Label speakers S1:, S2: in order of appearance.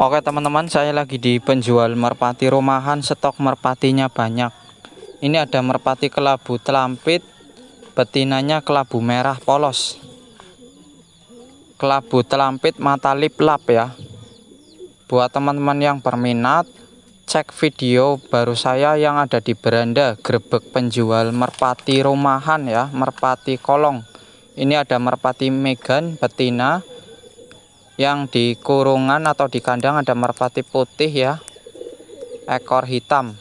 S1: Oke teman-teman, saya lagi di penjual merpati rumahan, stok merpatinya banyak. Ini ada merpati kelabu telampit, betinanya kelabu merah polos. Kelabu telampit mata lip lap ya. Buat teman-teman yang berminat, cek video baru saya yang ada di beranda grebek penjual merpati rumahan ya, merpati kolong. Ini ada merpati Megan betina. Yang di kurungan atau di kandang ada merpati putih ya, ekor hitam.